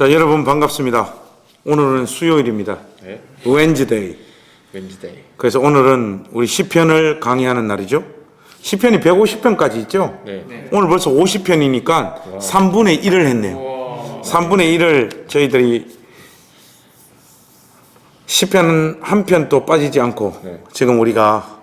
자, 여러분 반갑습니다. 오늘은 수요일입니다. 네. 웬즈데이. 그래서 오늘은 우리 시편을 강의하는 날이죠. 시편이 150편까지 있죠. 네. 오늘 벌써 50편이니까 3분의 1을 했네요. 3분의 1을 저희들이 시편 한 편도 빠지지 않고 지금 우리가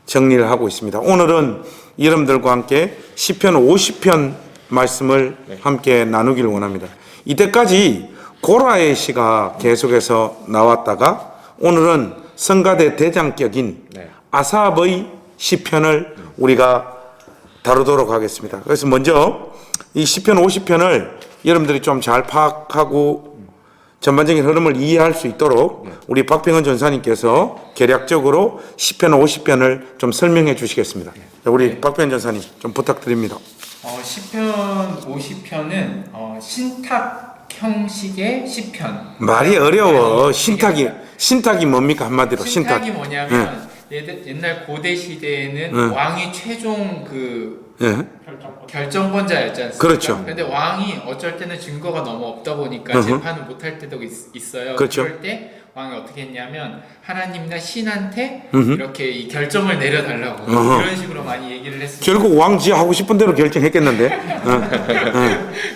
정리를 하고 있습니다. 오늘은 여러분들과 함께 시편 50편 말씀을 함께 나누기를 원합니다. 이때까지 고라의 시가 계속해서 나왔다가 오늘은 성가대 대장격인 아삽의 시편을 우리가 다루도록 하겠습니다. 그래서 먼저 이 시편 50편을 여러분들이 좀 잘 파악하고 전반적인 흐름을 이해할 수 있도록 우리 박병헌 전사님께서 개략적으로 시편 50편을 좀 설명해 주시겠습니다. 우리 박병헌 전사님 좀 부탁드립니다. 시편 50편은 신탁 형식의 시편. 말이 어려워. 신탁이 뭡니까? 한마디로 신탁이 뭐냐면 옛날 고대 시대에는 왕이 최종 결정권자였지 않습니까? 그렇죠. 그런데 왕이 어쩔 때는 증거가 너무 없다 보니까 재판을 못할 때도 있어요. 그렇죠. 그럴 때 왕이 어떻게 했냐면 하나님이나 신한테 이렇게 이 결정을 내려달라고 이런 식으로 많이 얘기를 했습니다. 결국 왕지 하고 싶은 대로 결정했겠는데.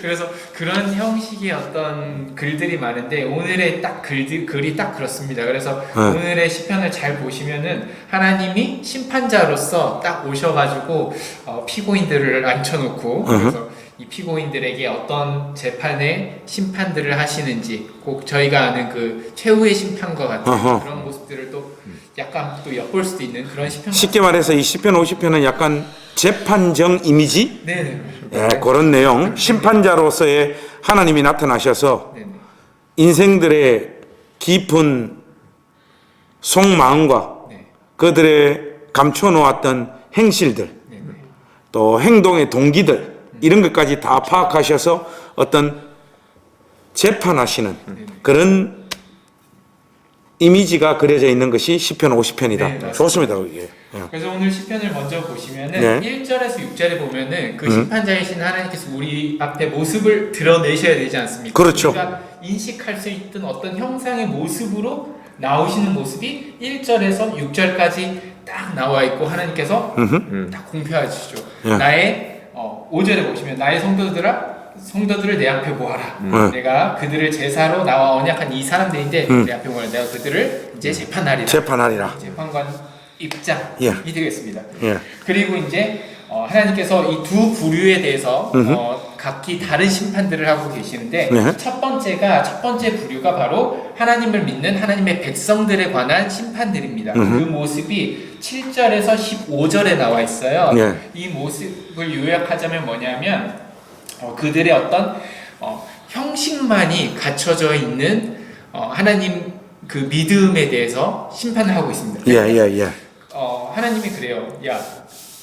그래서 그런 형식의 어떤 글들이 많은데 오늘의 딱 글이 딱 그렇습니다. 그래서 오늘의 시편을 잘 보시면은 하나님이 심판자로서 딱 오셔가지고 피고인들을 앉혀놓고 그래서 이 피고인들에게 어떤 재판의 심판들을 하시는지 꼭 저희가 아는 그 최후의 심판과 같은 그런 모습들을 또 약간 또 엿볼 수도 있는 그런 시편. 쉽게 말해서 이 시편 50편은 약간 재판정 이미지? 네네. 그런 내용. 심판자로서의 하나님이 나타나셔서 인생들의 깊은 속마음과 그들의 감춰놓았던 행실들 또 행동의 동기들 이런 것까지 다 파악하셔서 어떤 재판하시는 그런 이미지가 그려져 있는 것이 시편 50편이다. 좋습니다. 그게. 그래서 오늘 시편을 먼저 보시면은 1절에서 6절에 보면은 그 심판자이신 하나님께서 우리 앞에 모습을 드러내셔야 되지 않습니까? 그렇죠. 우리가 인식할 수 있던 어떤 형상의 모습으로 나오시는 모습이 1절에서 6절까지 딱 나와 있고 하나님께서 딱 공표하시죠. 나의 5절에 보시면 나의 성도들을 내 앞에 모아라. 내가 그들을 제사로 나와 언약한 이 사람들인데 내 앞에 모아라. 내가 그들을 이제 재판하리라. 재판관 입장이 되겠습니다. 그리고 이제 하나님께서 이 두 부류에 대해서 각기 다른 심판들을 하고 계시는데 첫 번째 부류가 바로 하나님을 믿는 하나님의 백성들에 관한 심판들입니다. 그 모습이 7절에서 15절에 나와 있어요. 이 모습을 요약하자면 뭐냐면 그들의 어떤 형식만이 갖춰져 있는 하나님 그 믿음에 대해서 심판을 하고 있습니다. 하나님이 그래요. 야,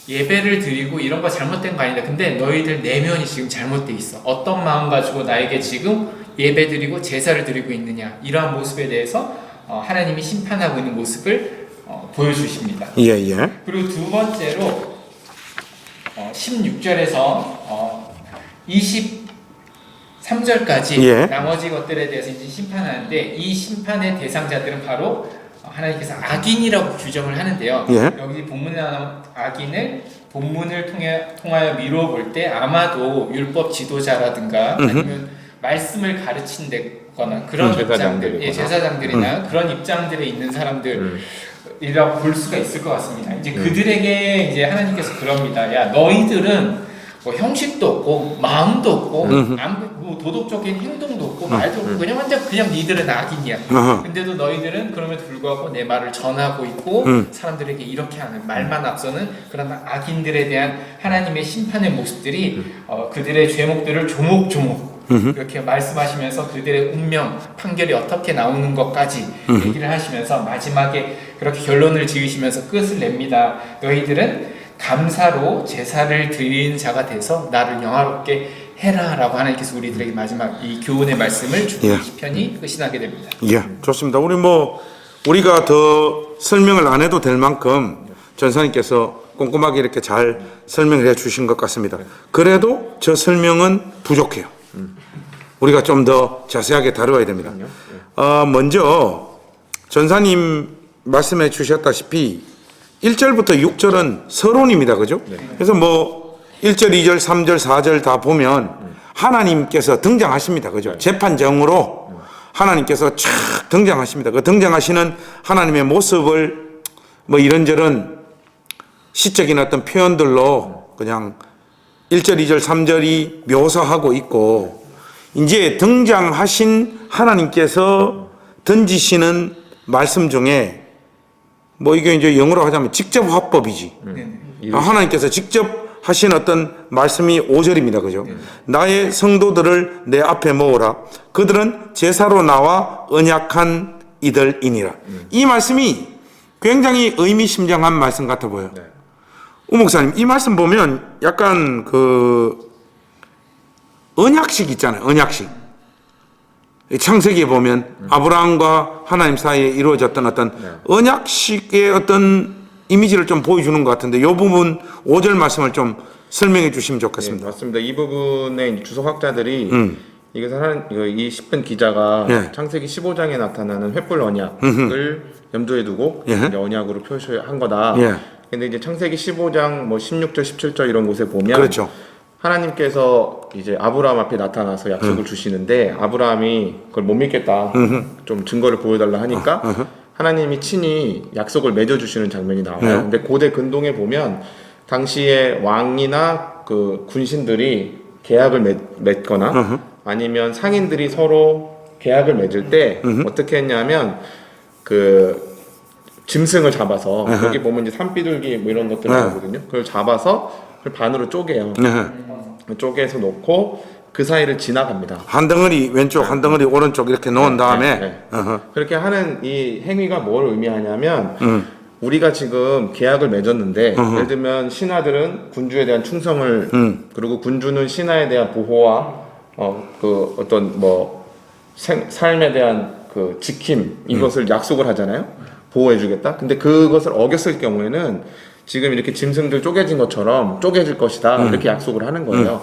예배를 드리고 이런 거 잘못된 거 아니다. 근데 너희들 내면이 지금 잘못돼 있어. 어떤 마음 가지고 나에게 지금 예배 드리고 제사를 드리고 있느냐. 이러한 모습에 대해서 하나님이 심판하고 있는 모습을 보여주십니다. 그리고 두 번째로 16절에서 23절까지 나머지 것들에 대해서 이제 심판하는데 이 심판의 대상자들은 바로 하나님께서 악인이라고 규정을 하는데요. 여기 본문에 나오는 악인을 본문을 통하여 미루어 볼 때 아마도 율법 지도자라든가 아니면 말씀을 가르친다거나 그런 입장들, 제사장들이나 그런 입장들에 있는 사람들이라고 볼 수가 있을 것 같습니다. 이제 그들에게 이제 하나님께서 그럽니다. 야, 너희들은 뭐 형식도 없고 마음도 없고 뭐 도덕적인 행동도 없고 말도 없고 그냥 완전 그냥 니들은 악인이야. 근데도 너희들은 그럼에도 불구하고 내 말을 전하고 있고 사람들에게 이렇게 하는 말만 앞서는 그런 악인들에 대한 하나님의 심판의 모습들이 그들의 죄목들을 조목조목 이렇게 말씀하시면서 그들의 운명 판결이 어떻게 나오는 것까지 얘기를 하시면서 마지막에 그렇게 결론을 지으시면서 끝을 냅니다. 너희들은 감사로 제사를 드리는 자가 돼서 나를 영화롭게 해라라고 하나님께서 우리들에게 마지막 이 교훈의 말씀을 주고 시편이 끝이 나게 됩니다. 좋습니다. 우리가 더 설명을 안 해도 될 만큼 전사님께서 꼼꼼하게 이렇게 잘 설명을 해 주신 것 같습니다. 그래도 저 설명은 부족해요. 우리가 좀 더 자세하게 다뤄야 됩니다. 먼저 전사님 말씀해 주셨다시피 1절부터 6절은 서론입니다. 그죠? 그래서 뭐 1절, 2절, 3절, 4절 다 보면 하나님께서 등장하십니다. 그죠? 재판정으로 하나님께서 쫙 등장하십니다. 그 등장하시는 하나님의 모습을 뭐 이런저런 시적인 어떤 표현들로 그냥 1절, 2절, 3절이 묘사하고 있고, 이제 등장하신 하나님께서 던지시는 말씀 중에 뭐 이게 이제 영어로 하자면 직접 화법이지. 하나님께서 직접 하신 어떤 말씀이 5절입니다. 그죠? 나의 성도들을 내 앞에 모으라. 그들은 제사로 나와 언약한 이들이니라. 이 말씀이 굉장히 의미심장한 말씀 같아 보여요. 우 목사님, 이 말씀 보면 약간 그 언약식 있잖아요. 언약식. 창세기에 보면 아브라함과 하나님 사이에 이루어졌던 어떤 언약식의 어떤 이미지를 좀 보여주는 것 같은데, 이 부분 5절 말씀을 좀 설명해 주시면 좋겠습니다. 네, 맞습니다. 이 부분에 주석학자들이 이것을 이 10편 기자가 창세기 15장에 나타나는 횃불 언약을 염두에 두고 이제 언약으로 표시한 거다. 근데 이제 창세기 15장 뭐 16절, 17절 이런 곳에 보면 그렇죠. 하나님께서 이제 아브라함 앞에 나타나서 약속을 주시는데 아브라함이 그걸 못 믿겠다. 좀 증거를 보여달라 하니까 하나님이 친히 약속을 맺어주시는 장면이 나와요. 근데 고대 근동에 보면 당시에 왕이나 그 군신들이 계약을 맺거나 아니면 상인들이 서로 계약을 맺을 때 어떻게 했냐면 그 짐승을 잡아서 여기 보면 이제 산비둘기 뭐 이런 것들 나오거든요. 그걸 잡아서 그걸 반으로 쪼개요. 쪼개서 놓고 그 사이를 지나갑니다. 한 덩어리 왼쪽, 한 덩어리 오른쪽 이렇게 놓은 다음에 그렇게 하는 이 행위가 뭘 의미하냐면 우리가 지금 계약을 맺었는데 예를 들면 신하들은 군주에 대한 충성을 그리고 군주는 신하에 대한 보호와 그 어떤 뭐 삶에 대한 그 지킴 이것을 약속을 하잖아요. 보호해주겠다. 근데 그것을 어겼을 경우에는 지금 이렇게 짐승들 쪼개진 것처럼 쪼개질 것이다. 이렇게 약속을 하는 거예요.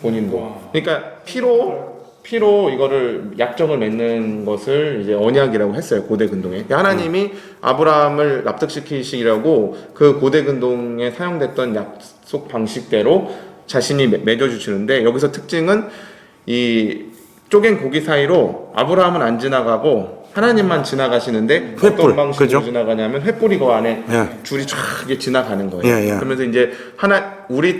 본인도. 그러니까 피로 이거를 약정을 맺는 것을 이제 언약이라고 했어요. 고대 근동에. 하나님이 아브라함을 납득시키시려고 그 고대 근동에 사용됐던 약속 방식대로 자신이 맺어주시는데, 여기서 특징은 이 쪼갠 고기 사이로 아브라함은 안 지나가고 하나님만 지나가시는데 횃불, 어떤 방식으로 그죠? 지나가냐면 횃불이 그 안에 줄이 쫙 지나가는 거예요. 그러면서 이제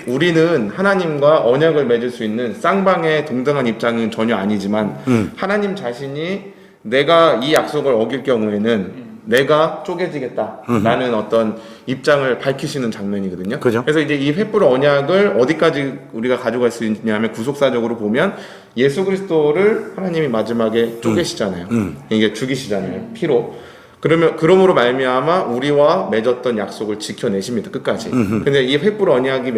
우리는 하나님과 언약을 맺을 수 있는 쌍방의 동등한 입장은 전혀 아니지만 하나님 자신이 내가 이 약속을 어길 경우에는 내가 쪼개지겠다라는 어떤 입장을 밝히시는 장면이거든요. 그죠? 그래서 이제 이 횃불 언약을 어디까지 우리가 가져갈 수 있냐면 구속사적으로 보면 예수 그리스도를 하나님이 마지막에 쪼개시잖아요. 이게 죽이시잖아요. 피로. 그러므로 말미암아 우리와 맺었던 약속을 지켜내십니다. 끝까지. 근데 이 횃불 언약이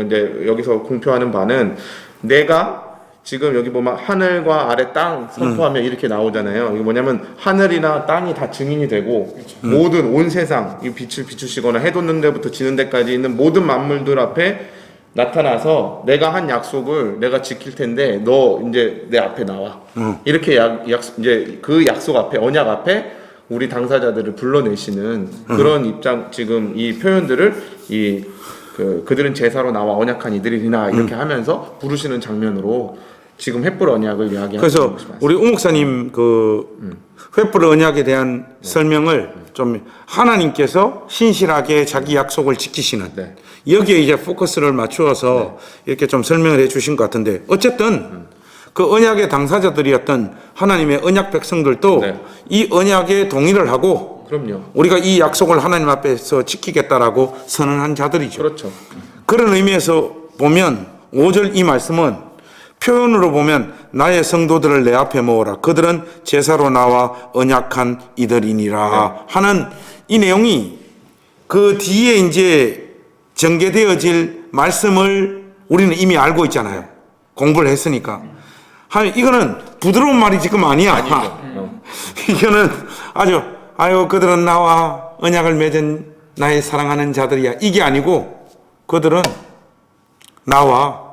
이제 여기서 공표하는 바는 내가 지금 여기 보면 하늘과 아래 땅 선포하면 이렇게 나오잖아요. 이게 뭐냐면 하늘이나 땅이 다 증인이 되고 모든 온 세상 이 빛을 비추시거나 해 돋는 데부터 지는 데까지 있는 모든 만물들 앞에 나타나서 내가 한 약속을 내가 지킬 텐데 너 이제 내 앞에 나와. 이렇게 이제 그 약속 앞에 언약 앞에 우리 당사자들을 불러내시는 그런 입장, 지금 이 표현들을 그들은 제사로 나와 언약한 이들이나 이렇게 하면서 부르시는 장면으로 지금 횃불 언약을 이야기하는 것이 그래서 맞습니다. 우리 우 목사님 그 횃불 언약에 대한 설명을 좀 하나님께서 신실하게 자기 약속을 지키시는 여기에 이제 포커스를 맞추어서 이렇게 좀 설명을 해 주신 것 같은데, 어쨌든 그 언약의 당사자들이었던 하나님의 언약 백성들도 이 언약에 동의를 하고 그럼요. 우리가 이 약속을 하나님 앞에서 지키겠다라고 선언한 자들이죠. 그렇죠. 그런 의미에서 보면 5절 이 말씀은 표현으로 보면 나의 성도들을 내 앞에 모으라. 그들은 제사로 나와 언약한 이들이니라 하는 이 내용이 그 뒤에 이제 전개되어질 말씀을 우리는 이미 알고 있잖아요. 공부를 했으니까. 이거는 부드러운 말이 지금 아니야. 이거는 아유 그들은 나와 언약을 맺은 나의 사랑하는 자들이야. 이게 아니고 그들은 나와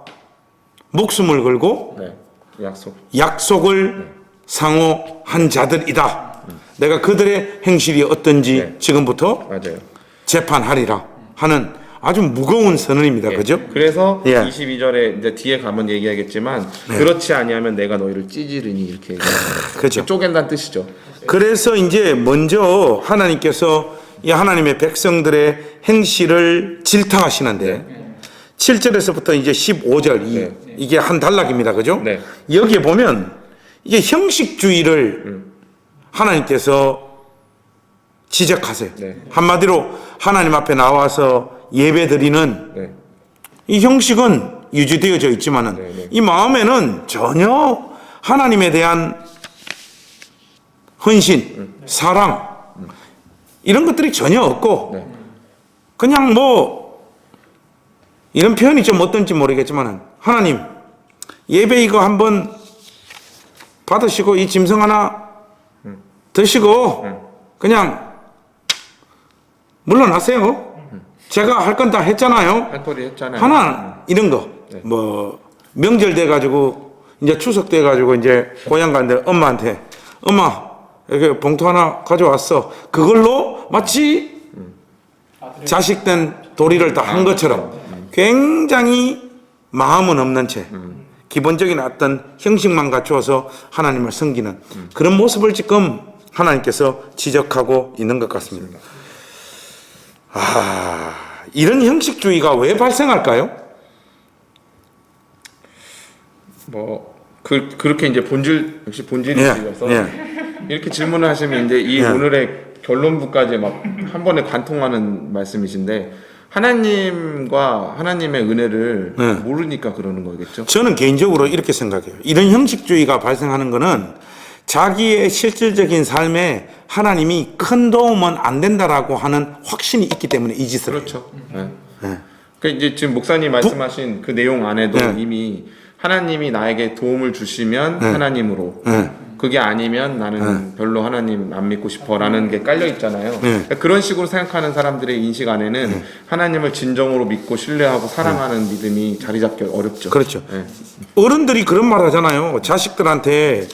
목숨을 걸고 약속을 상호 한 자들이다. 내가 그들의 행실이 어떤지 네. 지금부터 맞아요. 재판하리라 하는 아주 무거운 선언입니다. 예. 그죠? 그래서 예. 22절에 이제 뒤에 가면 얘기하겠지만 그렇지 아니하면 내가 너희를 찌르니 이렇게 그죠. 쪼갠다는 뜻이죠. 그래서 이제 먼저 하나님께서 이 하나님의 백성들의 행실을 질타하시는데 7절에서부터 이제 15절 이게 한 단락입니다. 그죠? 네. 여기에 보면 이게 형식주의를 하나님께서 지적하세요. 네. 한마디로 하나님 앞에 나와서 예배드리는 네. 이 형식은 유지되어져 있지만은 네. 이 마음에는 전혀 하나님에 대한 헌신, 사랑 이런 것들이 전혀 없고 네. 그냥 뭐 이런 표현이 좀 어떤지 모르겠지만은 하나님 예배 이거 한번 받으시고 이 짐승 하나 드시고 그냥 물러나세요. 제가 할 건 다 했잖아요. 할 거리 했잖아요. 하나 이런 거 뭐 명절 돼 가지고 이제 추석 돼 가지고 이제 고향 가는데 엄마한테 엄마 이렇게 봉투 하나 가져왔어. 그걸로 마치 자식된 도리를 다 한 것처럼 굉장히 마음은 없는 채 기본적인 어떤 형식만 갖추어서 하나님을 섬기는 그런 모습을 지금 하나님께서 지적하고 있는 것 같습니다. 이런 형식주의가 왜 발생할까요? 뭐 그렇게 이제 역시 본질이 예, 있어서 예. 이렇게 질문을 하시면 이제 이 예. 오늘의 결론부까지 막 한 번에 관통하는 말씀이신데 하나님과 하나님의 은혜를 예. 모르니까 그러는 거겠죠. 저는 개인적으로 이렇게 생각해요. 이런 형식주의가 발생하는 것은 자기의 실질적인 삶에 하나님이 큰 도움은 안 된다라고 하는 확신이 있기 때문에 이 짓을 해요. 그렇죠. 그 이제 지금 목사님 말씀하신 그 내용 안에도 이미 하나님이 나에게 도움을 주시면 하나님으로 그게 아니면 나는 별로 하나님 안 믿고 싶어라는 게 깔려 있잖아요. 그런 식으로 생각하는 사람들의 인식 안에는 하나님을 진정으로 믿고 신뢰하고 사랑하는 믿음이 자리 잡기 어렵죠. 그렇죠. 어른들이 그런 말 하잖아요. 자식들한테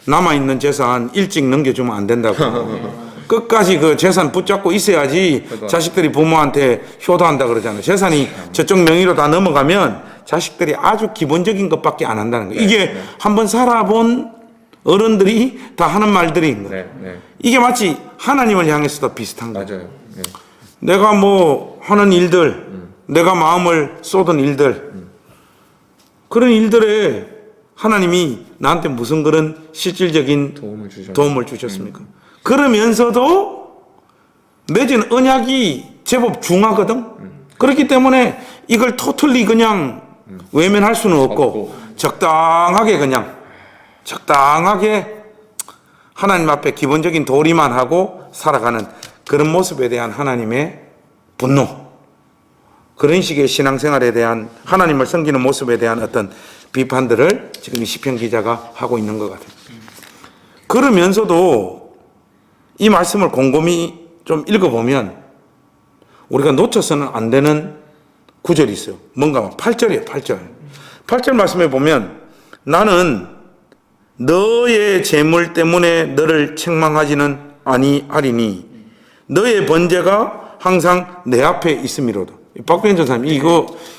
남아있는 재산 일찍 넘겨주면 안 된다고. 끝까지 그 재산 붙잡고 있어야지 자식들이 부모한테 효도한다 그러잖아요. 재산이 저쪽 명의로 다 넘어가면 자식들이 아주 기본적인 것밖에 안 한다는 거예요. 이게 한번 살아본 어른들이 다 하는 말들인 거예요. 이게 마치 하나님을 향해서도 비슷한 거예요. 맞아요. 내가 뭐 하는 일들, 내가 마음을 쏟은 일들, 그런 일들에 하나님이 나한테 무슨 그런 실질적인 도움을 주셨습니까? 그러면서도 맺은 언약이 제법 중하거든. 그렇기 때문에 이걸 토틀리 그냥 외면할 수는 없고 적당하게 하나님 앞에 기본적인 도리만 하고 살아가는 그런 모습에 대한 하나님의 분노, 그런 식의 신앙생활에 대한 하나님을 섬기는 모습에 대한 어떤 비판들을 지금 이 시편 기자가 하고 있는 것 같아요. 그러면서도 이 말씀을 곰곰이 좀 읽어보면 우리가 놓쳐서는 안 되는 구절이 있어요. 뭔가 8절이에요. 8절 말씀에 보면 나는 너의 재물 때문에 너를 책망하지는 아니하리니 너의 번제가 항상 내 앞에 있음이로다. 박병현 전사님,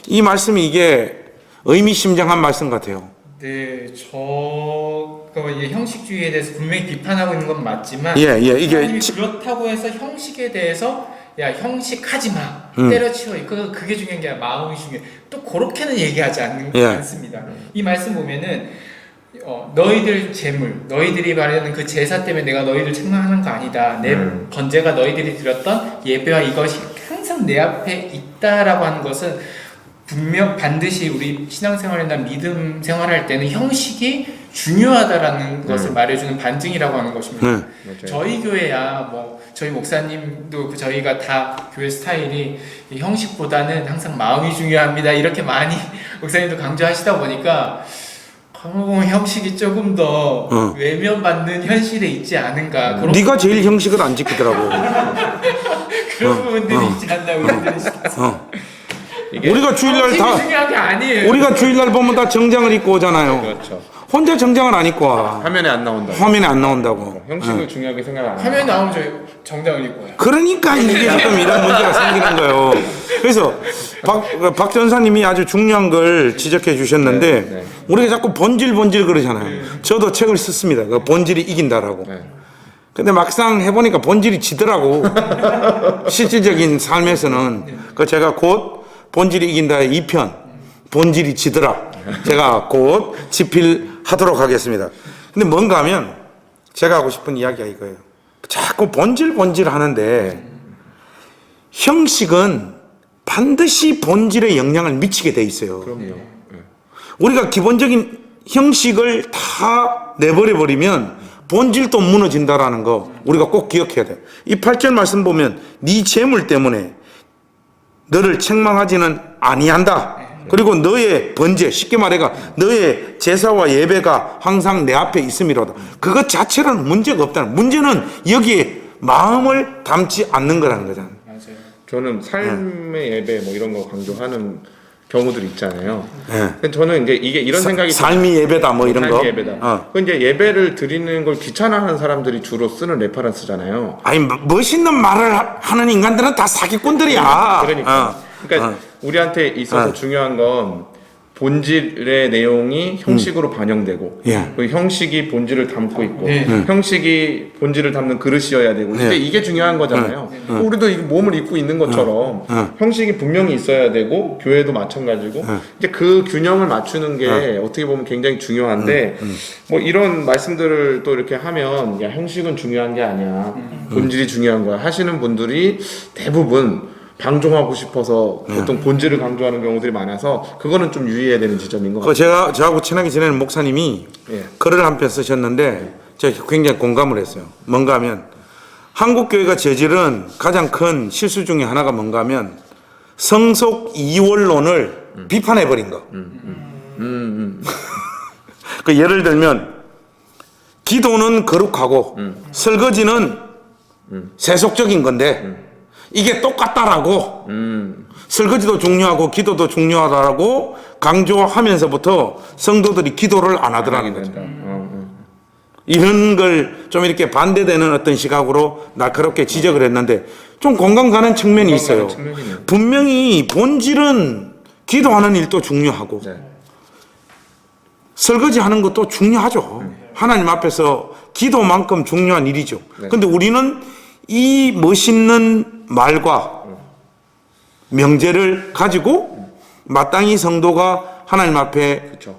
이 말씀이 이게 의미심장한 말씀 같아요. 네, 저가 이제 형식주의에 대해서 분명히 비판하고 있는 건 맞지만, 이게 하나님이 그렇다고 해서 형식에 대해서 야 형식하지 마, 때려치워. 그게 중요한 게 아니라 마음이 중요해. 또 그렇게는 얘기하지 않습니다. 이 말씀 보면은 너희들 재물, 너희들이 말하는 그 제사 때문에 내가 너희들 책망하는 거 아니다. 내 번제가 너희들이 드렸던 예배와 이것이 항상 내 앞에 있다라고 하는 것은 분명 반드시 우리 신앙생활이나 믿음 생활할 때는 형식이 중요하다라는 것을 말해주는 반증이라고 하는 것입니다. 저희 교회야 뭐 저희 목사님도 저희가 다 교회 스타일이 형식보다는 항상 마음이 중요합니다. 이렇게 많이 목사님도 강조하시다 보니까 형식이 조금 더 외면받는 현실에 있지 않은가. 네가 제일 형식을 안 지키더라고. 그런 부분들이 있지 않나 우리들이 싶어서. 우리가 주일날 중요한 게 아니에요. 우리가 주일날 보면 다 정장을 입고 오잖아요. 그렇죠. 혼자 정장을 안 입고 와. 화면에 안 나온다. 화면에 안 나온다고. 형식을 중요하게 생각 안 화면 나오면 저 정장을 입고 와요. 그러니까 이게 좀 이런 문제가 생기는 거예요. 그래서 박 전사님이 아주 중요한 걸 지적해 주셨는데 네. 우리가 자꾸 본질 그러잖아요. 저도 책을 썼습니다. 그 본질이 이긴다라고. 네. 근데 막상 해보니까 본질이 지더라고. 실질적인 삶에서는 그 제가 곧 본질이 이긴다의 2편 본질이 지더라. 제가 곧 집필하도록 하겠습니다. 근데 뭔가 하면 제가 하고 싶은 이야기가 이거예요. 자꾸 본질 하는데 형식은 반드시 본질에 영향을 미치게 돼 있어요. 그럼요. 우리가 기본적인 형식을 다 내버려 버리면 본질도 무너진다라는 거 우리가 꼭 기억해야 돼요. 이 8절 말씀 보면 네 재물 때문에 너를 책망하지는 아니한다. 그리고 너의 번제, 쉽게 말해가 너의 제사와 예배가 항상 내 앞에 있음이로다. 그것 자체는 문제가 없다는. 문제는 여기에 마음을 담지 않는 거라는 거잖아요. 맞아요. 저는 삶의 예배 뭐 이런 거 강조하는 경우들 있잖아요. 네. 근데 저는 이제 이게 이런 생각이 삶이 예배다 뭐 이런 거. 삶이 예배다. 그 이제 예배를 드리는 걸 귀찮아하는 사람들이 주로 쓰는 레퍼런스잖아요. 아니 멋있는 말을 하는 인간들은 다 사기꾼들이야. 그러니까 우리한테 있어서 중요한 건 본질의 내용이 형식으로 반영되고 예. 그 형식이 본질을 담고 있고 네. 형식이 본질을 담는 그릇이어야 되고 네. 이게 중요한 거잖아요. 우리도 이 몸을 입고 있는 것처럼 형식이 분명히 있어야 되고 교회도 마찬가지고 이제 그 균형을 맞추는 게 어떻게 보면 굉장히 중요한데 뭐 이런 말씀들을 또 이렇게 하면 야 형식은 중요한 게 아니야 본질이 중요한 거야 하시는 분들이 대부분 방종하고 싶어서 보통 본질을 강조하는 경우들이 많아서 그거는 좀 유의해야 되는 지점인 것 같아요. 저하고 친하게 지내는 목사님이 예. 글을 한 편 쓰셨는데 제가 굉장히 공감을 했어요. 뭔가 하면 한국 교회가 저지른 가장 큰 실수 중에 하나가 뭔가 하면 성속 이원론을 비판해 버린 거. 그 예를 들면 기도는 거룩하고 설거지는 세속적인 건데 이게 똑같다라고 설거지도 중요하고 기도도 중요하다라고 강조하면서부터 성도들이 기도를 안 하더라는 거죠. 이런 걸 좀 이렇게 반대되는 어떤 시각으로 날카롭게 지적을 했는데 좀 공감 가는 측면이 있어요. 측면이네요. 분명히 본질은 기도하는 일도 중요하고 네. 설거지하는 것도 중요하죠. 하나님 앞에서 기도만큼 중요한 일이죠. 근데 우리는 이 멋있는 말과 명제를 가지고 마땅히 성도가 하나님 앞에 그렇죠.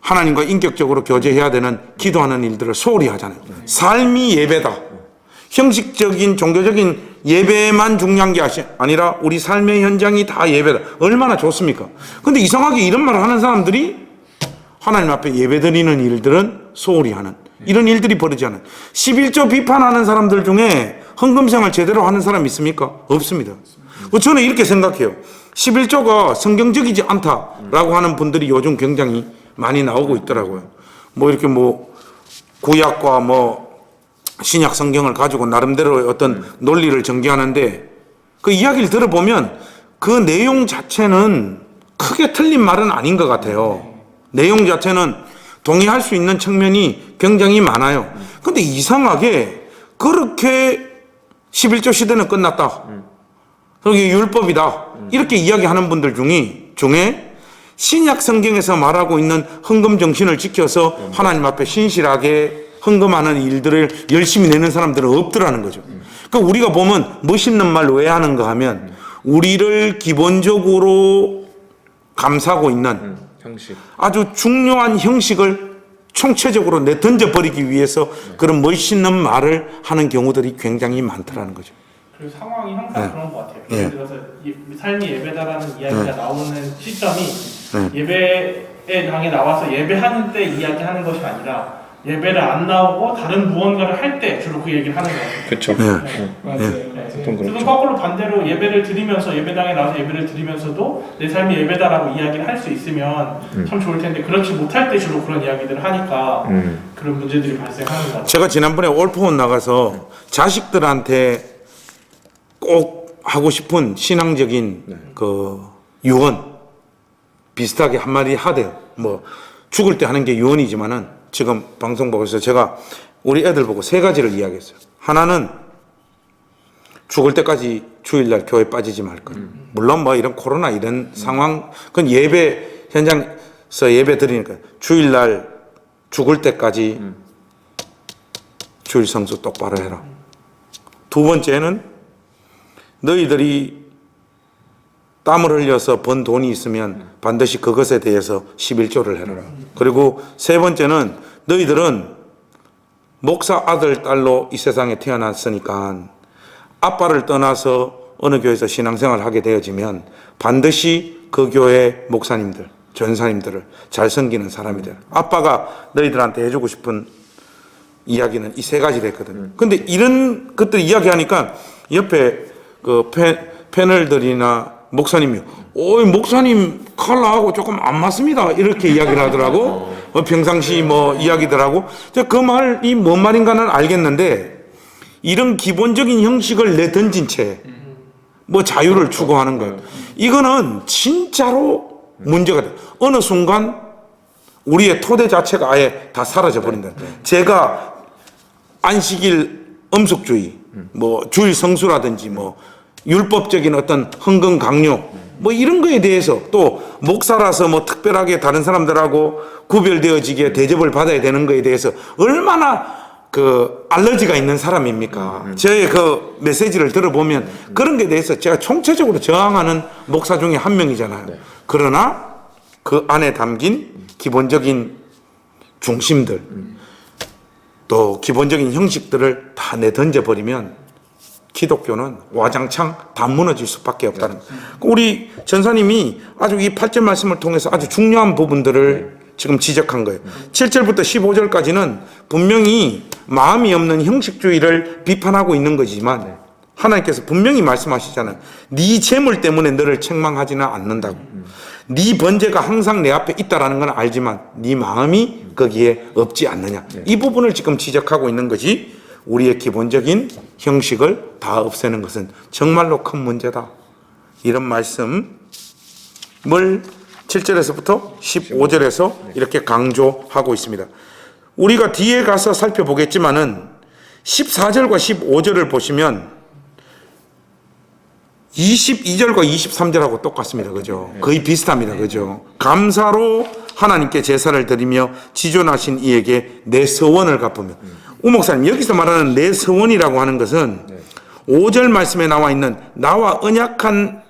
하나님과 인격적으로 교제해야 되는 기도하는 일들을 소홀히 하잖아요. 삶이 예배다. 형식적인 종교적인 예배만 중요한 게 아니라 우리 삶의 현장이 다 예배다. 얼마나 좋습니까? 근데 이상하게 이런 말을 하는 사람들이 하나님 앞에 예배드리는 일들은 소홀히 하는 이런 일들이 벌어지는 11조 비판하는 사람들 중에 헌금생활 제대로 하는 사람 있습니까? 없습니다. 저는 이렇게 생각해요. 11조가 성경적이지 않다라고 하는 분들이 요즘 굉장히 많이 나오고 있더라고요. 뭐 이렇게 뭐 구약과 뭐 신약 성경을 가지고 나름대로 어떤 논리를 전개하는데 그 이야기를 들어보면 그 내용 자체는 크게 틀린 말은 아닌 것 같아요. 내용 자체는 동의할 수 있는 측면이 굉장히 많아요. 근데 이상하게 그렇게 11조 시대는 끝났다. 그게 율법이다. 이렇게 이야기하는 분들 중에 신약 성경에서 말하고 있는 헌금 정신을 지켜서 하나님 앞에 신실하게 헌금하는 일들을 열심히 내는 사람들은 없더라는 거죠. 그러니까 우리가 보면 멋있는 말 왜 하는가 하면 우리를 기본적으로 감싸고 있는 형식. 아주 중요한 형식을 총체적으로 던져버리기 위해서 그런 멋있는 말을 하는 경우들이 굉장히 많더라는 거죠. 그리고 상황이 항상 그런 것 같아요. 네. 예를 들어서 삶이 예배다라는 이야기가 나오는 시점이 네. 예배에 당에 나와서 예배하는 때 이야기하는 것이 아니라 예배를 안 나오고 다른 무언가를 할 때 주로 그 얘기를 하는 것 같아요. 그렇죠. 맞아요. 네. 보통 그렇죠. 그건 거꾸로 반대로 예배를 드리면서 예배당에 나와서 예배를 드리면서도 내 삶이 예배다라고 이야기를 할 수 있으면 참 좋을 텐데 그렇지 못할 때 주로 그런 이야기들을 하니까 그런 문제들이 발생하는 것 같아요. 제가 지난번에 올포원 나가서 자식들한테 꼭 하고 싶은 신앙적인 그 유언 비슷하게 한마디 하대요. 뭐 죽을 때 하는 게 유언이지만은 지금 방송 보고서 제가 우리 애들 보고 3가지를 이야기했어요. 하나는 죽을 때까지 주일날 교회 빠지지 말 것. 물론 뭐 이런 코로나 이런 상황, 그건 예배 현장에서 예배 드리니까 주일날 죽을 때까지 주일 성수 똑바로 해라. 2번째는 너희들이 땀을 흘려서 번 돈이 있으면 반드시 그것에 대해서 11조를 해라. 그리고 3번째는 너희들은 목사 아들, 딸로 이 세상에 태어났으니까 아빠를 떠나서 어느 교회에서 신앙생활을 하게 되어지면 반드시 그 교회 목사님들, 전사님들을 잘 섬기는 사람이 돼요. 아빠가 너희들한테 해주고 싶은 이야기는 이 3가지를 했거든요. 근데 이런 것들 이야기하니까 옆에 그 패널들이나 목사님이 목사님 칼라하고 조금 안 맞습니다. 이렇게 이야기를 하더라고. 평상시 뭐 이야기들하고. 그 말이 뭔 말인가는 알겠는데 이런 기본적인 형식을 내던진 채 뭐 자유를 추구하는 것. 이거는 진짜로 문제가 돼. 어느 순간 우리의 토대 자체가 아예 다 사라져 버린다. 제가 안식일 엄숙주의, 뭐 주일 성수라든지 뭐 율법적인 어떤 헌금 강요, 뭐 이런 거에 대해서 또 목사라서 뭐 특별하게 다른 사람들하고 구별되어지게 대접을 받아야 되는 거에 대해서 얼마나 그 알러지가 있는 사람입니까? 저의 그 메시지를 들어보면 그런 거에 대해서 제가 총체적으로 저항하는 목사 중에 한 명이잖아요. 그러나 그 안에 담긴 기본적인 중심들, 또 기본적인 형식들을 다 내던져버리면 기독교는 와장창 다 무너질 수밖에 없다는 거예요. 우리 전사님이 아주 이 8절 말씀을 통해서 아주 중요한 부분들을 지금 지적한 거예요. 7절부터 15절까지는 분명히 마음이 없는 형식주의를 비판하고 있는 거지만 하나님께서 분명히 말씀하시잖아요. 네 재물 때문에 너를 책망하지는 않는다고. 네 번제가 항상 내 앞에 있다라는 건 알지만 네 마음이 거기에 없지 않느냐. 이 부분을 지금 지적하고 있는 거지. 우리의 기본적인 형식을 다 없애는 것은 정말로 큰 문제다. 이런 말씀을 7절에서부터 15절에서 이렇게 강조하고 있습니다. 우리가 뒤에 가서 살펴보겠지만은 14절과 15절을 보시면 22절과 23절하고 똑같습니다. 그죠? 거의 비슷합니다. 그죠? 감사로 하나님께 제사를 드리며 지존하신 이에게 내 서원을 갚으며. 우 목사님, 여기서 말하는 내 서원이라고 하는 것은 5절 말씀에 나와 있는 나와 언약한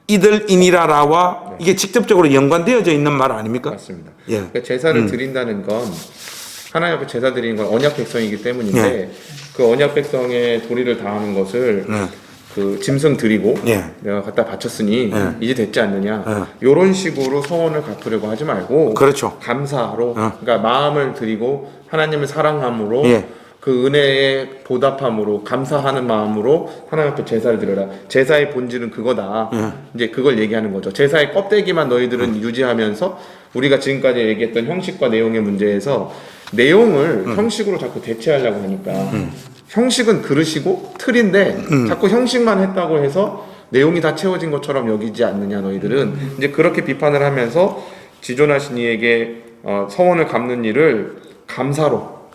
이들이니라라와 이게 직접적으로 연관되어져 있는 말 아닙니까? 맞습니다. 예. 그러니까 제사를 드린다는 건 하나님 앞에 제사 드리는 건 언약 백성이기 때문인데 그 언약 백성의 도리를 다하는 것을 그 짐승 드리고 내가 갖다 바쳤으니 이제 됐지 않느냐 이런 식으로 서원을 갚으려고 하지 말고 그렇죠. 감사로 그러니까 마음을 드리고 하나님을 사랑함으로 그 은혜에 보답함으로 감사하는 마음으로 하나님 앞에 제사를 드려라. 제사의 본질은 그거다. 이제 그걸 얘기하는 거죠. 제사의 껍데기만 너희들은 유지하면서 우리가 지금까지 얘기했던 형식과 내용의 문제에서 내용을 형식으로 자꾸 대체하려고 하니까 형식은 그릇이고 틀인데 자꾸 형식만 했다고 해서 내용이 다 채워진 것처럼 여기지 않느냐 너희들은. 이제 그렇게 비판을 하면서 지존하신 이에게 서원을 갚는 일을 감사로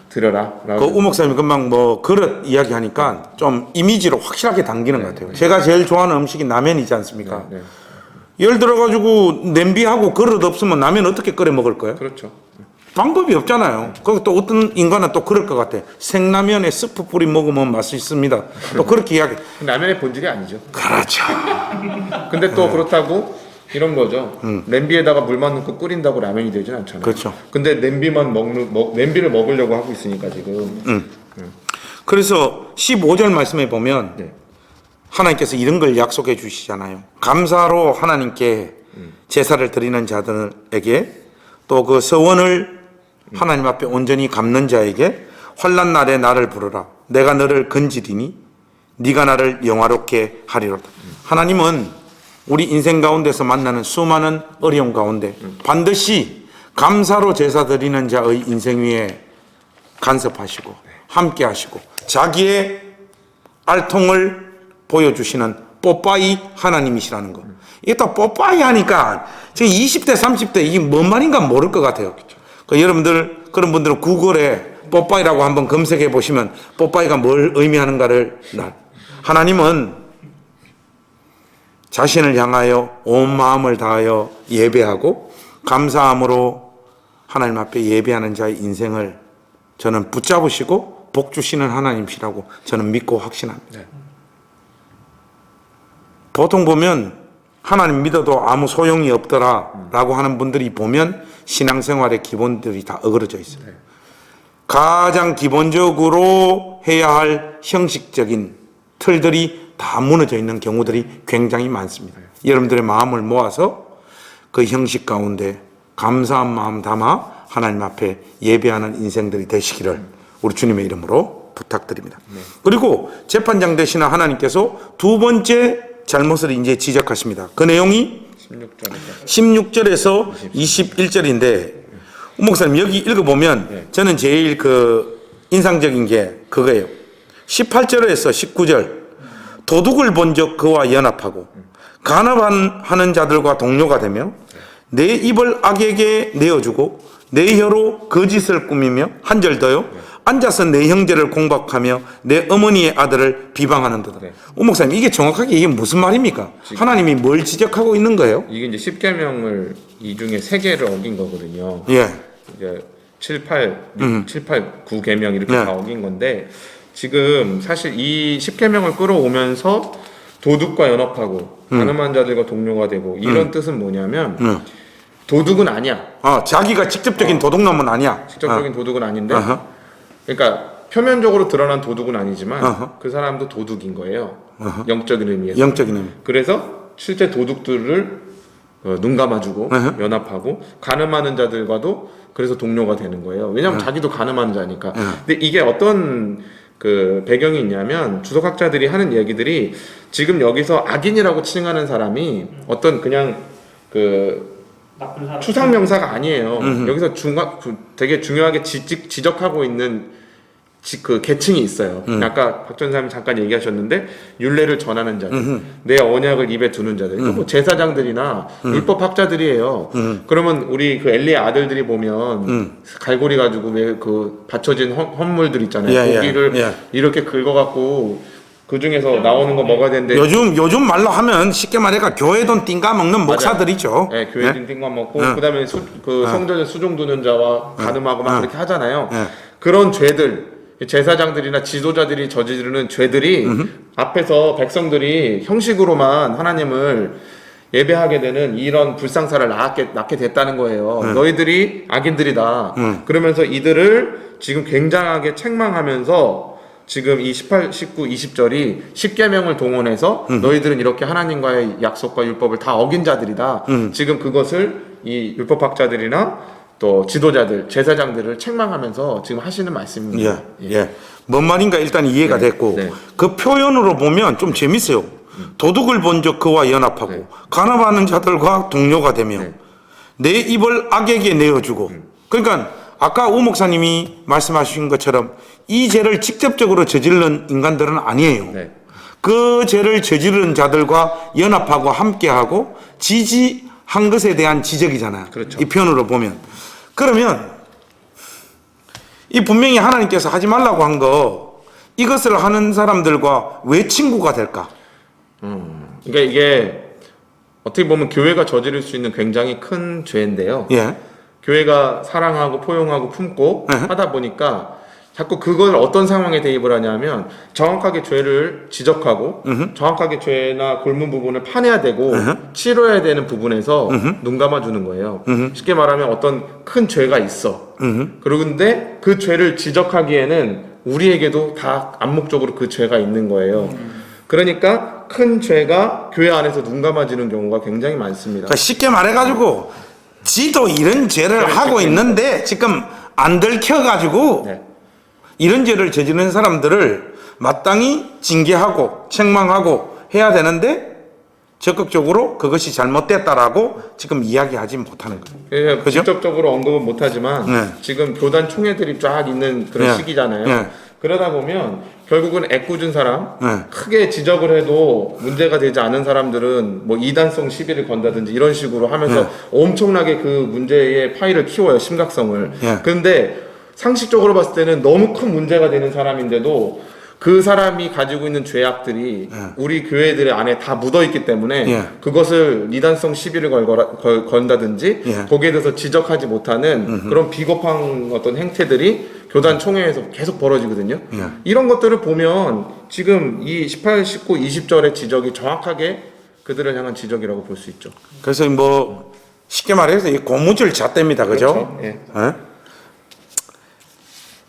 드려라. 우 목사님이 금방 뭐 그릇 이야기하니까 좀 이미지로 확실하게 당기는 것 같아요. 제가 제일 좋아하는 음식이 라면이지 않습니까? 예를 들어가지고 냄비하고 그릇 없으면 라면 어떻게 끓여 먹을 거예요? 그렇죠. 방법이 없잖아요. 그리고 또 어떤 인간은 또 그럴 것 같아. 생라면에 스프 뿌리 먹으면 맛있습니다. 또 그렇게 이야기. 라면의 본질이 아니죠. 그렇죠. 근데 또 그렇다고 이런 거죠. 냄비에다가 물만 넣고 끓인다고 라면이 되진 않잖아요. 그렇죠. 근데 냄비를 먹으려고 하고 있으니까 지금. 그래서 15절 말씀에 보면 하나님께서 이런 걸 약속해 주시잖아요. 감사로 하나님께 제사를 드리는 자들에게 또 그 서원을 하나님 앞에 온전히 갚는 자에게 환난 날에 나를 부르라. 내가 너를 건지리니 네가 나를 영화롭게 하리로다. 하나님은 우리 인생 가운데서 만나는 수많은 어려움 가운데 반드시 감사로 제사 드리는 자의 인생 위에 간섭하시고 함께 하시고 자기의 알통을 보여주시는 뽀빠이 하나님이시라는 거. 이게 또 뽀빠이 하니까 지금 20대, 30대 이게 뭔 말인가 모를 것 같아요. 그 여러분들, 그런 분들은 구글에 뽀빠이라고 한번 검색해 보시면 뽀빠이가 뭘 의미하는가를 하나님은 자신을 향하여 온 마음을 다하여 예배하고 감사함으로 하나님 앞에 예배하는 자의 인생을 저는 붙잡으시고 복 주시는 하나님이시라고 저는 믿고 확신합니다. 보통 보면 하나님 믿어도 아무 소용이 없더라라고 하는 분들이 보면 신앙생활의 기본들이 다 어그러져 있어요. 가장 기본적으로 해야 할 형식적인 틀들이 다 무너져 있는 경우들이 굉장히 많습니다. 여러분들의 마음을 모아서 그 형식 가운데 감사한 마음 담아 하나님 앞에 예배하는 인생들이 되시기를 우리 주님의 이름으로 부탁드립니다. 그리고 재판장 되시는 하나님께서 두 번째 잘못을 이제 지적하십니다. 그 내용이 16절에서 21절인데 우 목사님 여기 읽어보면 저는 제일 그 인상적인 게 그거예요. 18절에서 19절 도둑을 본적 그와 연합하고 간업하는 자들과 동료가 되며 내 입을 악에게 내어주고 내 혀로 거짓을 꾸미며 한 절 더요 앉아서 내 형제를 공박하며 내 어머니의 아들을 비방하는도다. 우 목사님 이게 정확하게 이게 무슨 말입니까? 하나님이 뭘 지적하고 있는 거예요? 이게 이제 10계명을 이 중에 3개를 어긴 거거든요. 예. 이제 7, 8, 9계명 이렇게 다 어긴 건데 지금 사실 이 10계명을 끌어오면서 도둑과 연합하고 가늠한 자들과 동료가 되고 이런 뜻은 뭐냐면 도둑은 아니야. 자기가 직접적인 도둑놈은 아니야. 직접적인 도둑은 아닌데 그러니까 표면적으로 드러난 도둑은 아니지만 그 사람도 도둑인 거예요. 영적인 의미에서. 영적인 의미. 그래서 실제 도둑들을 눈 감아주고 연합하고 간음하는 자들과도 그래서 동료가 되는 거예요. 왜냐하면 자기도 간음하는 자니까. 근데 이게 어떤 그 배경이 있냐면 주석학자들이 하는 얘기들이 지금 여기서 악인이라고 칭하는 사람이 어떤 그냥 그 나쁜 사람. 추상 명사가 아니에요. 여기서 되게 중요하게 지적하고 있는 그 계층이 있어요. 아까 박 전사님 잠깐 얘기하셨는데 율례를 전하는 자들, 내 언약을 입에 두는 자들, 뭐 제사장들이나 율법학자들이에요. 그러면 우리 그 엘리의 아들들이 보면 갈고리 가지고 왜 그 받쳐진 헌물들 있잖아요. 고기를 이렇게 긁어갖고 그 중에서 나오는 거 먹어야 되는데 요즘 말로 하면 쉽게 말해가 교회 돈 띵가 먹는 목사들이죠. 네, 교회 돈 띵가 먹고 그다음에 성전에 수종 두는 자와 간음하고 막 그렇게 하잖아요. 그런 죄들 제사장들이나 지도자들이 저지르는 죄들이 앞에서 백성들이 형식으로만 하나님을 예배하게 되는 이런 불상사를 낳게 됐다는 거예요. 너희들이 악인들이다. 그러면서 이들을 지금 굉장하게 책망하면서 지금 이 18, 19, 20절이 10계명을 동원해서 너희들은 이렇게 하나님과의 약속과 율법을 다 어긴 자들이다. 지금 그것을 이 율법학자들이나 또 지도자들, 제사장들을 책망하면서 지금 하시는 말씀입니다. 뭔 말인가 일단 이해가 됐고 그 표현으로 보면 좀 재밌어요. 도둑을 본적 그와 연합하고 간음하는 자들과 동료가 되며 내 입을 악에게 내어주고 그러니까 아까 우 목사님이 말씀하신 것처럼 이 죄를 직접적으로 저지르는 인간들은 아니에요. 그 죄를 저지르는 자들과 연합하고 함께하고 지지한 것에 대한 지적이잖아요. 그렇죠. 이 편으로 보면. 그러면 이 분명히 하나님께서 하지 말라고 한 거 이것을 하는 사람들과 왜 친구가 될까? 그러니까 이게 어떻게 보면 교회가 저지를 수 있는 굉장히 큰 죄인데요. 교회가 사랑하고 포용하고 품고 하다 보니까 자꾸 그걸 어떤 상황에 대입을 하냐면 정확하게 죄를 지적하고 정확하게 죄나 골문 부분을 파내야 되고 치료해야 되는 부분에서 눈 감아주는 거예요. 쉽게 말하면 어떤 큰 죄가 있어. 그런데 그 죄를 지적하기에는 우리에게도 다 암묵적으로 그 죄가 있는 거예요. 그러니까 큰 죄가 교회 안에서 눈 감아지는 경우가 굉장히 많습니다. 그러니까 쉽게 말해가지고 지도 이런 죄를 하고 있는데 지금 안 들켜가지고 이런 죄를 저지르는 사람들을 마땅히 징계하고 책망하고 해야 되는데 적극적으로 그것이 잘못됐다라고 지금 이야기하지 못하는 거예요. 그죠? 직접적으로 언급은 못하지만 지금 교단 총회들이 쫙 있는 그런 시기잖아요. 그러다 보면 결국은 애꿎은 사람, 네. 크게 지적을 해도 문제가 되지 않은 사람들은 뭐 이단성 시비를 건다든지 이런 식으로 하면서 네. 엄청나게 그 문제의 파이를 키워요, 심각성을. 네. 근데 상식적으로 봤을 때는 너무 큰 문제가 되는 사람인데도 그 사람이 가지고 있는 죄악들이 우리 교회들 안에 다 묻어있기 때문에 예. 그것을 이단성 시비를 건다든지 예. 거기에 대해서 지적하지 못하는 그런 비겁한 어떤 행태들이 교단 총회에서 계속 벌어지거든요. 예. 이런 것들을 보면 지금 이 18, 19, 20절의 지적이 정확하게 그들을 향한 지적이라고 볼 수 있죠. 그래서 뭐 쉽게 말해서 이 고무줄 잣대입니다. 그죠? 그렇죠. 예. 예?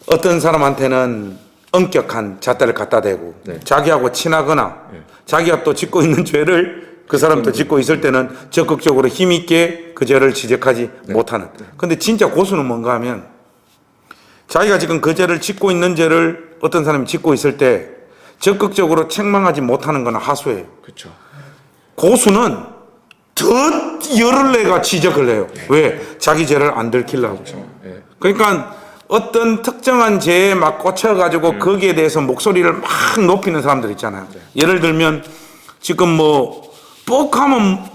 어떤 사람한테는 엄격한 잣대를 갖다 대고 네. 자기하고 친하거나 자기가 또 짓고 있는 죄를 그 사람도 짓고 있을 때는 적극적으로 힘있게 그 죄를 지적하지 못하는. 근데 진짜 고수는 뭔가 하면 자기가 지금 그 죄를 짓고 있는 죄를 어떤 사람이 짓고 있을 때 적극적으로 책망하지 못하는 건 하수예요. 그렇죠. 고수는 더 열을 내가 지적을 해요. 왜? 자기 죄를 안 들키려고. 예. 그러니까 어떤 특정한 죄에 막 꽂혀가지고 거기에 대해서 목소리를 막 높이는 사람들 있잖아요. 예를 들면 지금 뭐 뻑하면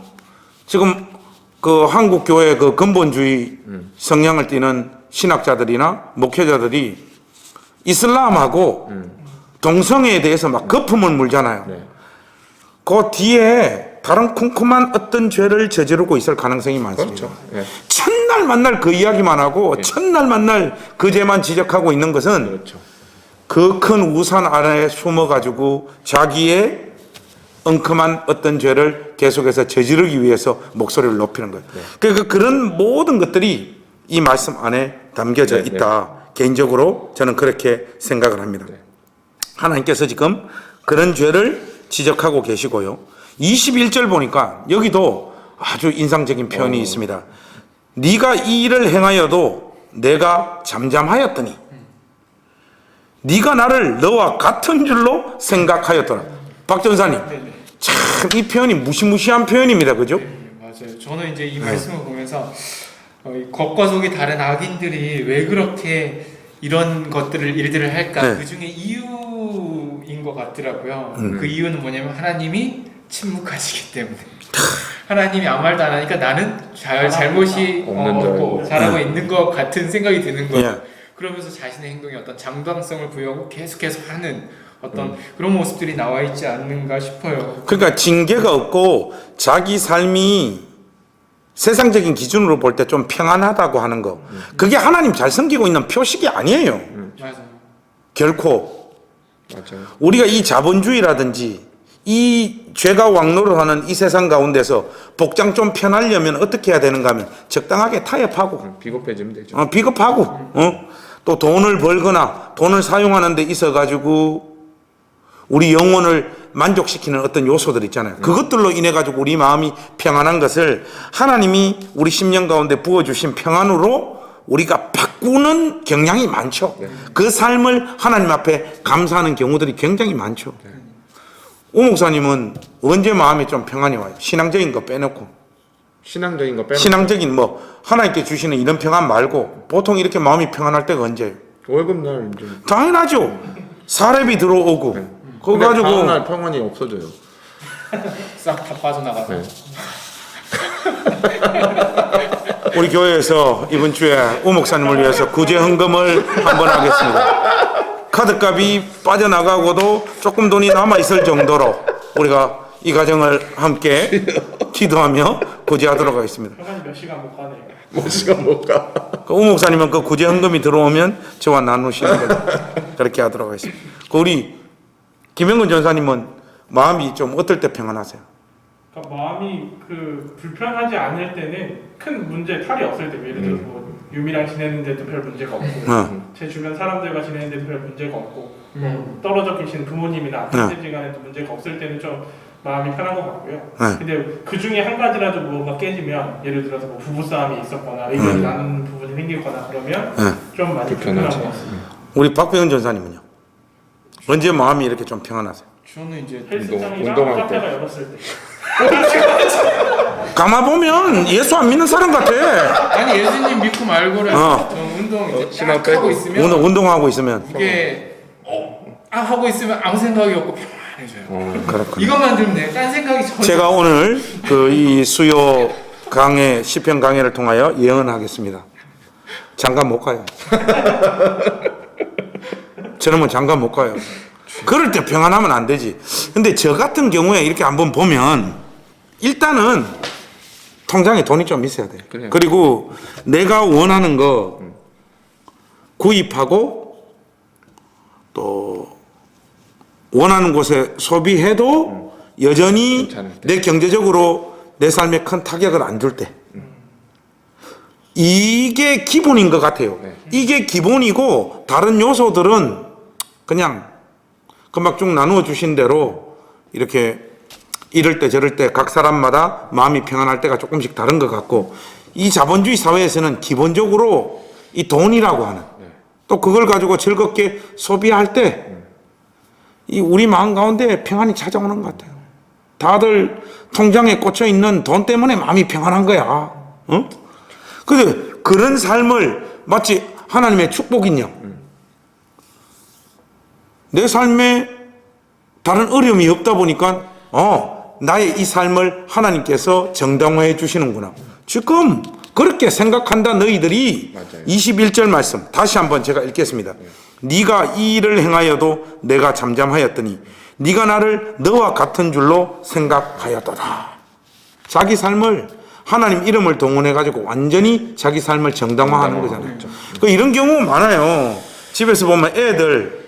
지금 그 한국 교회 그 근본주의 성향을 띠는 신학자들이나 목회자들이 이슬람하고 동성애에 대해서 막 거품을 물잖아요. 네. 그 뒤에 다른 쿰쿰한 어떤 죄를 저지르고 있을 가능성이 많습니다. 그렇죠. 예. 첫날 만날 그 이야기만 하고 첫날 만날 그 죄만 지적하고 있는 것은 그렇죠. 그 큰 우산 아래에 숨어가지고 자기의 엉큼한 어떤 죄를 계속해서 저지르기 위해서 목소리를 높이는 거예요. 그러니까 그런 모든 것들이 이 말씀 안에 담겨져 네, 있다. 개인적으로 저는 그렇게 생각을 합니다. 하나님께서 지금 그런 죄를 지적하고 계시고요. 21절 보니까 여기도 아주 인상적인 표현이 있습니다. 네가 이 일을 행하여도 내가 잠잠하였더니 네가 나를 너와 같은 줄로 생각하였더라. 박 전사님, 참 이 표현이 무시무시한 표현입니다. 그죠? 네, 맞아요. 저는 이제 이 말씀을 보면서 이 겉과 속이 다른 악인들이 왜 그렇게 이런 일들을 할까? 네. 그 중에 이유인 것 같더라고요. 그 이유는 뭐냐면 하나님이 침묵하시기 때문에. 하나님이 아무 말도 안 하니까 나는 잘못이 없는 줄 없고 알고. 잘하고 있는 것 같은 생각이 드는 거예요. 예. 그러면서 자신의 행동에 어떤 장당성을 부여하고 계속 하는 어떤 그런 모습들이 나와 있지 않는가 싶어요. 그러니까 징계가 없고 자기 삶이 세상적인 기준으로 볼 때 좀 평안하다고 하는 거. 그게 하나님 잘 섬기고 있는 표식이 아니에요. 맞아요. 결코. 맞아요. 우리가 이 자본주의라든지 이 죄가 왕노를 하는 이 세상 가운데서 복장 좀 편하려면 어떻게 해야 되는가 하면 적당하게 타협하고 비겁해지면 되죠. 비겁하고 또 돈을 벌거나 돈을 사용하는 데 있어 가지고 우리 영혼을 만족시키는 어떤 요소들 있잖아요. 그것들로 인해 가지고 우리 마음이 평안한 것을 하나님이 우리 심령 가운데 부어주신 평안으로 우리가 바꾸는 경향이 많죠. 그 삶을 하나님 앞에 감사하는 경우들이 굉장히 많죠. 오 목사님은 언제 마음이 좀 평안이 와요? 신앙적인 거 빼놓고. 신앙적인 거 빼놓고 신앙적인 뭐 하나님께 주시는 이런 평안 말고 보통 이렇게 마음이 평안할 때가 언제예요? 월급날 이제 당연하죠. 사례비 들어오고 그거 근데 가지고 다음날 평안이 없어져요. 싹 다 빠져나가서. 네. 우리 교회에서 이번 주에 오 목사님을 위해서 구제 헌금을 한번 하겠습니다. 카드값이 빠져나가고도 조금 돈이 남아 있을 정도로 우리가 이 가정을 함께 기도하며 구제하도록 하겠습니다. 평안이 몇 시간 못 가네요. 몇 시간 못 가. 우 목사님은 그 구제 헌금이 들어오면 저와 나누시는 걸로 그렇게 하도록 하겠습니다. 우리 김영근 전사님은 마음이 좀 어떨 때 평안하세요? 그러니까 마음이 불편하지 않을 때는 큰 문제 탈이 없을 때 예를 들어서 뭐 유미랑 지내는데도 별 문제가 없고 제 주변 사람들과 지내는데도 별 문제가 없고 뭐 떨어져 계신 부모님이나 형제지간에도 문제가 없을 때는 좀 마음이 편한 것 같고요. 근데 그 중에 한 가지라도 뭐가 깨지면 예를 들어서 뭐 부부싸움이 있었거나 의견이 나는 부분이 생기거나 그러면 좀 많이 불편한 것 같습니다. 우리 박병현 전사님은요? 언제 마음이 이렇게 좀 평안하세요? 저는 이제 헬스장이랑 운동할 때. 카페가 열었을 때. 가만 보면 예수 안 믿는 사람 같아. 아니 예수님 믿고 말고는 저 운동 이제 신앙 딱 하고 빼고. 있으면 운동하고 있으면 이게 하고 있으면 아무 생각이 없고 평안해져요. 그렇군요. 이것만 들으면 돼요. 딴 생각이 전혀 제가 오늘 이 수요 강의 시편 강의를 통하여 예언하겠습니다. 장가 못 가요. 저놈은 장가 못 가요. 그럴 때 평안하면 안 되지. 근데 저 같은 경우에 이렇게 한번 보면 일단은 통장에 돈이 좀 있어야 돼. 그래요. 그리고 내가 원하는 거 구입하고 또 원하는 곳에 소비해도 여전히 괜찮을 때. 내 경제적으로 내 삶에 큰 타격을 안 줄 때. 이게 기본인 것 같아요. 네. 이게 기본이고 다른 요소들은 그냥 금방 쭉 나누어 주신 대로 이렇게 이럴 때 저럴 때 각 사람마다 마음이 평안할 때가 조금씩 다른 것 같고, 이 자본주의 사회에서는 기본적으로 이 돈이라고 하는 또 그걸 가지고 즐겁게 소비할 때 이 우리 마음 가운데 평안이 찾아오는 것 같아요. 다들 통장에 꽂혀 있는 돈 때문에 마음이 평안한 거야. 어? 근데 그런 삶을 마치 하나님의 축복인 양, 내 삶에 다른 어려움이 없다 보니까 나의 이 삶을 하나님께서 정당화해 주시는구나. 지금 그렇게 생각한다 너희들이. 맞아요. 21절 말씀 다시 한번 제가 읽겠습니다. 네가 이 일을 행하여도 내가 잠잠하였더니 네가 나를 너와 같은 줄로 생각하였도다. 자기 삶을 하나님 이름을 동원해 가지고 완전히 자기 삶을 정당화하는 거잖아요. 그 이런 경우 많아요. 집에서 보면 애들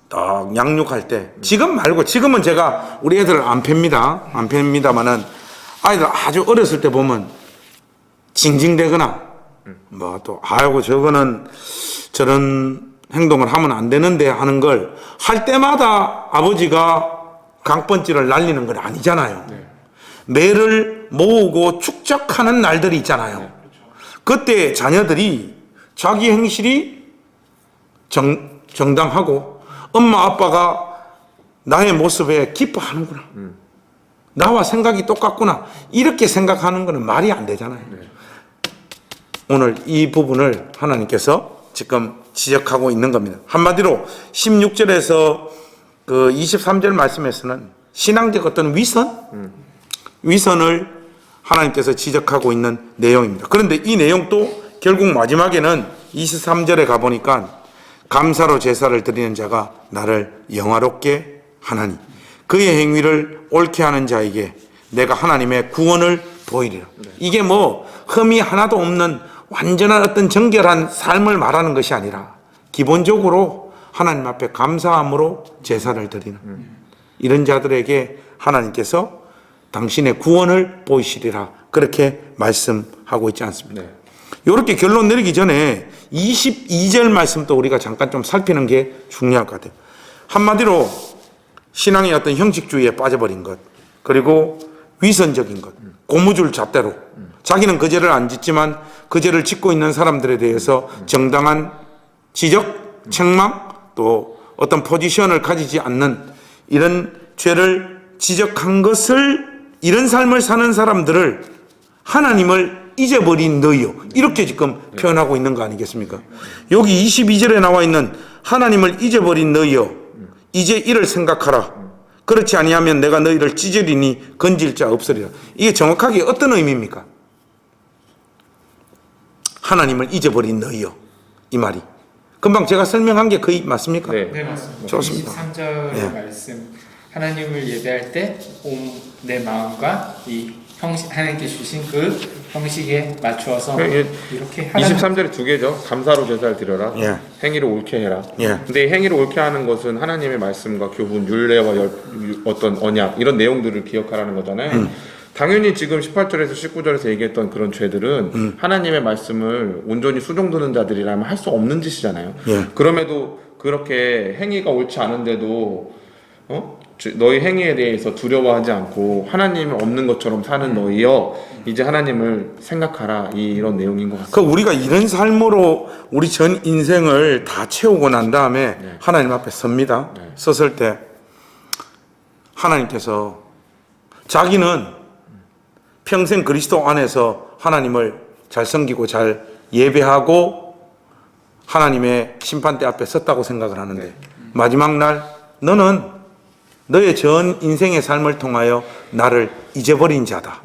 딱 양육할 때, 지금 말고, 지금은 제가 우리 애들을 안 팹니다만은 아이들 아주 어렸을 때 보면 징징대거나 뭐 또 아이고 저거는 저런 행동을 하면 안 되는데 하는 걸 할 때마다 아버지가 강펀치를 날리는 건 아니잖아요. 매를 모으고 축적하는 날들이 있잖아요. 그때 자녀들이 자기 행실이 정당하고 엄마 아빠가 나의 모습에 기뻐하는구나. 나와 생각이 똑같구나. 이렇게 생각하는 것은 말이 안 되잖아요. 오늘 이 부분을 하나님께서 지금 지적하고 있는 겁니다. 한마디로 16절에서 그 23절 말씀에서는 신앙적 어떤 위선을 하나님께서 지적하고 있는 내용입니다. 그런데 이 내용도 결국 마지막에는 23절에 가보니까 감사로 제사를 드리는 자가 나를 영화롭게 하나니 그의 행위를 옳게 하는 자에게 내가 하나님의 구원을 보이리라. 이게 뭐 흠이 하나도 없는 완전한 어떤 정결한 삶을 말하는 것이 아니라 기본적으로 하나님 앞에 감사함으로 제사를 드리는 이런 자들에게 하나님께서 당신의 구원을 보이시리라 그렇게 말씀하고 있지 않습니까? 네. 이렇게 결론 내리기 전에 22절 말씀도 우리가 잠깐 좀 살피는 게 중요할 것 같아요. 한마디로 신앙의 어떤 형식주의에 빠져버린 것, 그리고 위선적인 것, 고무줄 잣대로 자기는 그 죄를 안 짓지만 그 죄를 짓고 있는 사람들에 대해서 정당한 지적, 책망, 또 어떤 포지션을 가지지 않는 이런 죄를 지적한 것을, 이런 삶을 사는 사람들을 하나님을 잊어버린 너희요, 이렇게 지금 표현하고 있는 거 아니겠습니까? 여기 22절에 나와 있는 하나님을 잊어버린 너희요, 이제 이를 생각하라. 그렇지 아니하면 내가 너희를 찢으리니 건질 자 없으리라. 이게 정확하게 어떤 의미입니까? 하나님을 잊어버린 너희요, 이 말이 금방 제가 설명한 게 거의 맞습니까? 네. 네, 맞습니다. 좋습니다. 23절 예. 말씀, 하나님을 예배할 때 내 마음과 이 형식, 하나님께 주신 그 형식에 맞추어서 예. 이렇게 23절에 두 개죠. 감사로 제사를 드려라. 예. 행위를 옳게 해라. 예. 근데 행위를 옳게 하는 것은 하나님의 말씀과 교훈, 율례와 어떤 언약 이런 내용들을 기억하라는 거잖아요. 당연히 지금 18절에서 19절에서 얘기했던 그런 죄들은 하나님의 말씀을 온전히 수종드는 자들이라면 할 수 없는 짓이잖아요. 예. 그럼에도 그렇게 행위가 옳지 않은데도 너희 행위에 대해서 두려워하지 않고 하나님은 없는 것처럼 사는 너희여, 이제 하나님을 생각하라, 이런 내용인 것 같습니다. 우리가 이런 삶으로 우리 전 인생을 다 채우고 난 다음에 하나님 앞에 섭니다. 섰을 때 하나님께서 자기는 평생 그리스도 안에서 하나님을 잘 섬기고 잘 예배하고 하나님의 심판대 앞에 섰다고 생각을 하는데 마지막 날 너는 너의 전 인생의 삶을 통하여 나를 잊어버린 자다.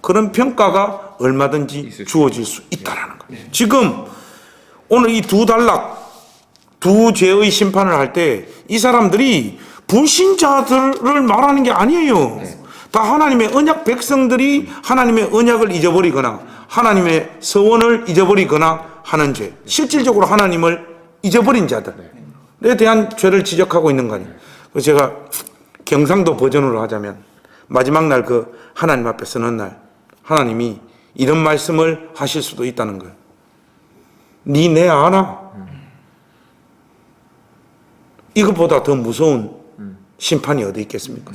그런 평가가 얼마든지 주어질 수 있다라는 거예요. 지금 오늘 이 두 단락, 두 죄의 심판을 할 때 이 사람들이 불신자들을 말하는 게 아니에요. 다 하나님의 언약 백성들이 하나님의 언약을 잊어버리거나 하나님의 서원을 잊어버리거나 하는 죄, 실질적으로 하나님을 잊어버린 자들에 대한 죄를 지적하고 있는 거 아니에요. 그래서 제가 경상도 버전으로 하자면 마지막 날 그 하나님 앞에 서는 날 하나님이 이런 말씀을 하실 수도 있다는 거예요. 니 내 아나? 이것보다 더 무서운 심판이 어디 있겠습니까?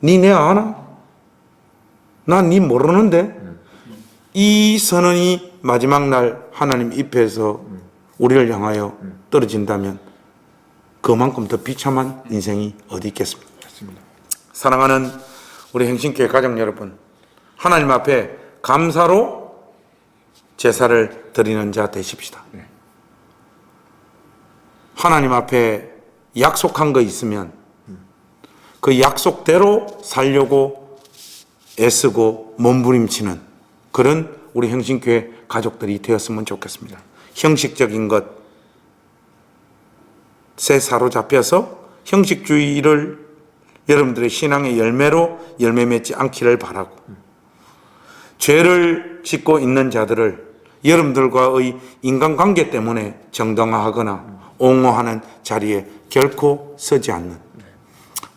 니 내 아나? 난 니 모르는데? 이 선언이 마지막 날 하나님 입에서 우리를 향하여 떨어진다면 그만큼 더 비참한 인생이 어디 있겠습니까? 사랑하는 우리 행신교회 가족 여러분, 하나님 앞에 감사로 제사를 드리는 자 되십시다. 하나님 앞에 약속한 거 있으면 그 약속대로 살려고 애쓰고 몸부림치는 그런 우리 행신교회 가족들이 되었으면 좋겠습니다. 형식적인 것에 사로잡혀서 형식주의를 여러분들의 신앙의 열매로 열매 맺지 않기를 바라고, 죄를 짓고 있는 자들을 여러분들과의 인간관계 때문에 정당화하거나 옹호하는 자리에 결코 서지 않는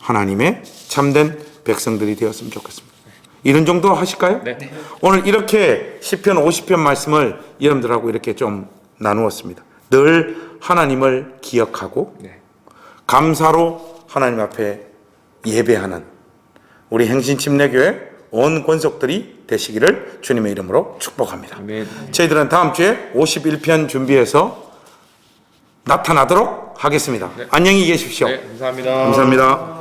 하나님의 참된 백성들이 되었으면 좋겠습니다. 이런 정도 하실까요? 네. 오늘 이렇게 시편 50편 말씀을 여러분들하고 이렇게 좀 나누었습니다. 늘 하나님을 기억하고 감사로 하나님 앞에 예배하는 우리 행신침례교회 온 권속들이 되시기를 주님의 이름으로 축복합니다. 아멘. 저희들은 다음 주에 51편 준비해서 나타나도록 하겠습니다. 안녕히 계십시오. 네, 감사합니다. 감사합니다.